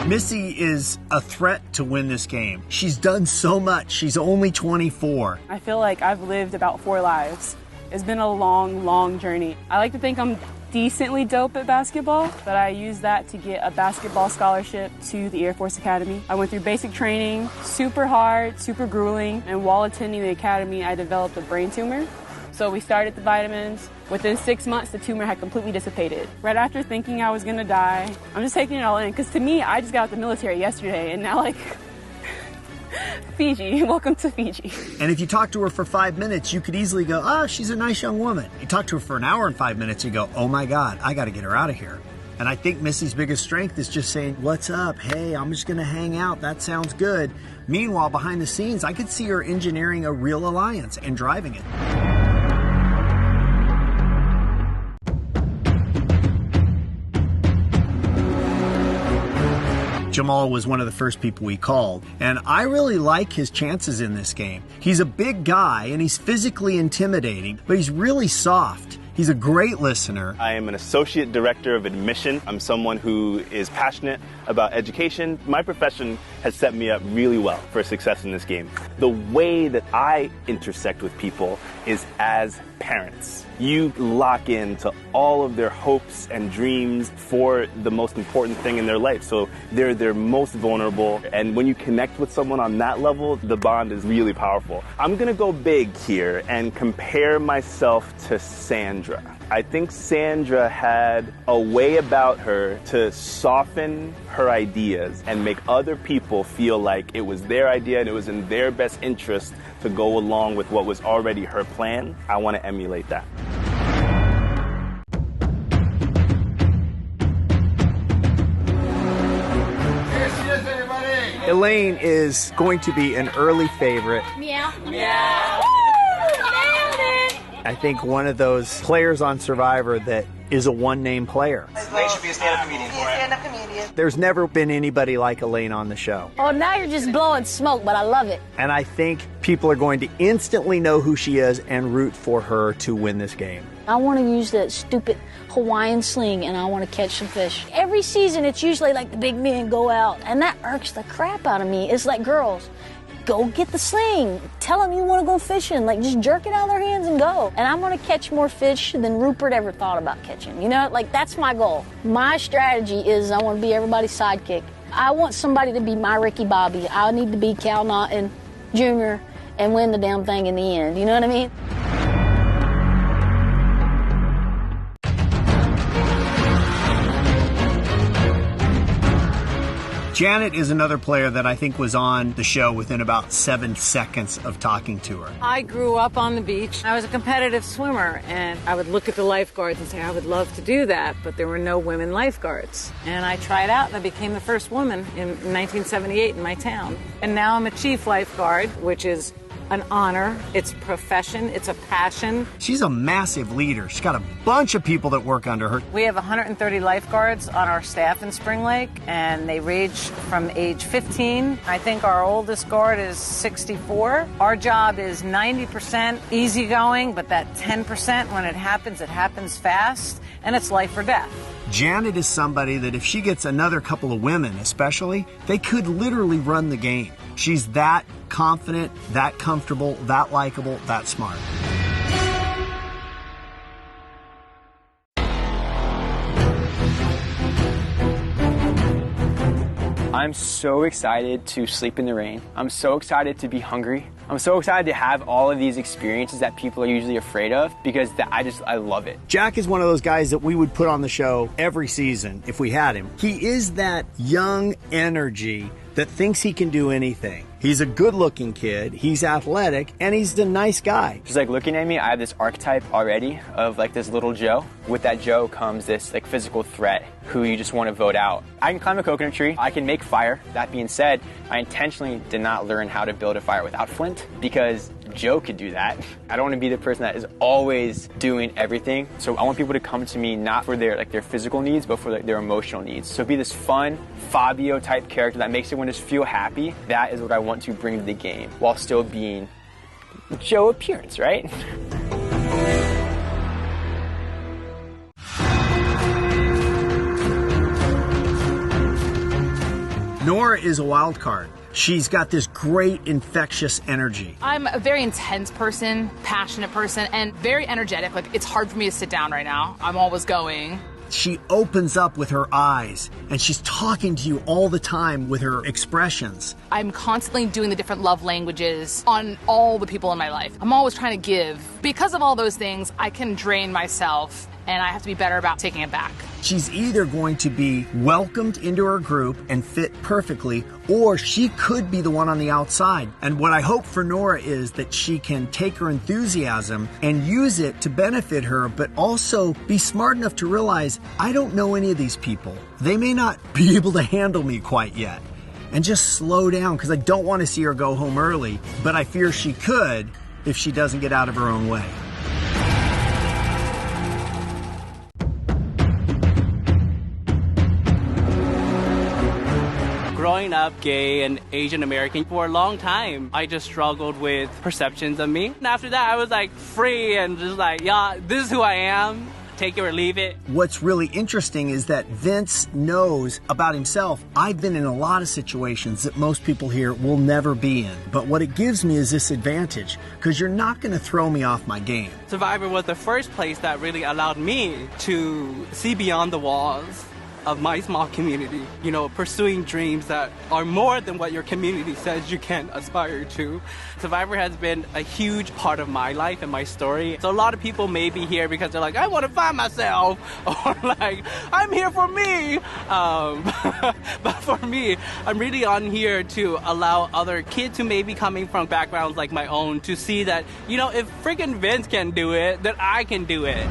Missy is a threat to win this game. She's done so much. She's only 24. I feel like I've lived about 4 lives. It's been a long, long journey. I like to think I'm decently dope at basketball, but I used that to get a basketball scholarship to the Air Force Academy. I went through basic training, super hard, super grueling, and while attending the academy, I developed a brain tumor. So we started the vitamins. Within 6 months, the tumor had completely dissipated. Right after thinking I was gonna die, I'm just taking it all in, because to me, I just got out the military yesterday, and now, like, Fiji, welcome to Fiji. And if you talk to her for 5 minutes, you could easily go, oh, she's a nice young woman. You talk to her for an hour and 5 minutes, you go, oh my God, I gotta get her out of here. And I think Missy's biggest strength is just saying, what's up? Hey, I'm just gonna hang out, that sounds good. Meanwhile, behind the scenes, I could see her engineering a real alliance and driving it. Jamal was one of the first people we called, and I really like his chances in this game. He's a big guy and he's physically intimidating, but he's really soft. He's a great listener. I am an associate director of admission. I'm someone who is passionate about education. My profession has set me up really well for success in this game. The way that I intersect with people is as parents. You lock into all of their hopes and dreams for the most important thing in their life. So they're their most vulnerable. And when you connect with someone on that level, the bond is really powerful. I'm gonna go big here and compare myself to Sandra. I think Sandra had a way about her to soften her ideas and make other people feel like it was their idea and it was in their best interest to go along with what was already her plan. I want to emulate that. Here she is, everybody! Elaine is going to be an early favorite. Meow. Meow. I think one of those players on Survivor that is a one-name player. Elaine should be a stand-up comedian. Stand-up comedian. There's never been anybody like Elaine on the show. Oh, now you're just blowing smoke, but I love it. And I think people are going to instantly know who she is and root for her to win this game. I want to use that stupid Hawaiian sling and I want to catch some fish. Every season it's usually like the big men go out and that irks the crap out of me. It's like, girls, go get the sling. Tell them you want to go fishing. Like, just jerk it out of their hands and go. And I'm going to catch more fish than Rupert ever thought about catching. You know, like, that's my goal. My strategy is I want to be everybody's sidekick. I want somebody to be my Ricky Bobby. I need to be Cal Naughton Jr. and win the damn thing in the end. You know what I mean? Janet is another player that I think was on the show within about 7 seconds of talking to her. I grew up on the beach. I was a competitive swimmer, and I would look at the lifeguards and say, I would love to do that, but there were no women lifeguards. And I tried out, and I became the first woman in 1978 in my town. And now I'm a chief lifeguard, which is an honor. It's a profession. It's a passion. She's a massive leader. She's got a bunch of people that work under her. We have 130 lifeguards on our staff in Spring Lake, and they range from age 15. I think our oldest guard is 64. Our job is 90% easygoing, but that 10%, when it happens fast, and it's life or death. Janet is somebody that if she gets another couple of women especially, they could literally run the game. She's that confident, that comfortable, that likable, that smart. I'm so excited to sleep in the rain. I'm so excited to be hungry. I'm so excited to have all of these experiences that people are usually afraid of because I love it. Jack is one of those guys that we would put on the show every season if we had him. He is that young energy that thinks he can do anything. He's a good-looking kid, he's athletic, and he's a nice guy. Just like looking at me, I have this archetype already of like this little Joe. With that Joe comes this like physical threat who you just want to vote out. I can climb a coconut tree, I can make fire. That being said, I intentionally did not learn how to build a fire without flint because Joe could do that. I don't want to be the person that is always doing everything. So I want people to come to me not for their physical needs, but for their emotional needs. So be this fun Fabio type character that makes everyone just feel happy. That is what I want to bring to the game while still being Joe appearance, right? Nora is a wild card. She's got this great infectious energy. I'm a very intense person, passionate person, and very energetic. Like, it's hard for me to sit down right now. I'm always going. She opens up with her eyes, and she's talking to you all the time with her expressions. I'm constantly doing the different love languages on all the people in my life. I'm always trying to give. Because of all those things, I can drain myself, and I have to be better about taking it back. She's either going to be welcomed into her group and fit perfectly, or she could be the one on the outside. And what I hope for Nora is that she can take her enthusiasm and use it to benefit her, but also be smart enough to realize, I don't know any of these people. They may not be able to handle me quite yet. And just slow down, because I don't want to see her go home early, but I fear she could if she doesn't get out of her own way. Growing up gay and Asian American for a long time, I just struggled with perceptions of me. And after that, I was like free and just like, yeah, this is who I am. Take it or leave it. What's really interesting is that Vince knows about himself. I've been in a lot of situations that most people here will never be in. But what it gives me is this advantage, because you're not going to throw me off my game. Survivor was the first place that really allowed me to see beyond the walls of my small community, you know, pursuing dreams that are more than what your community says you can aspire to. Survivor has been a huge part of my life and my story. So a lot of people may be here because they're like, I want to find myself, or like, I'm here for me. But for me, I'm really on here to allow other kids who may be coming from backgrounds like my own to see that, you know, if friggin' Vince can do it, then I can do it.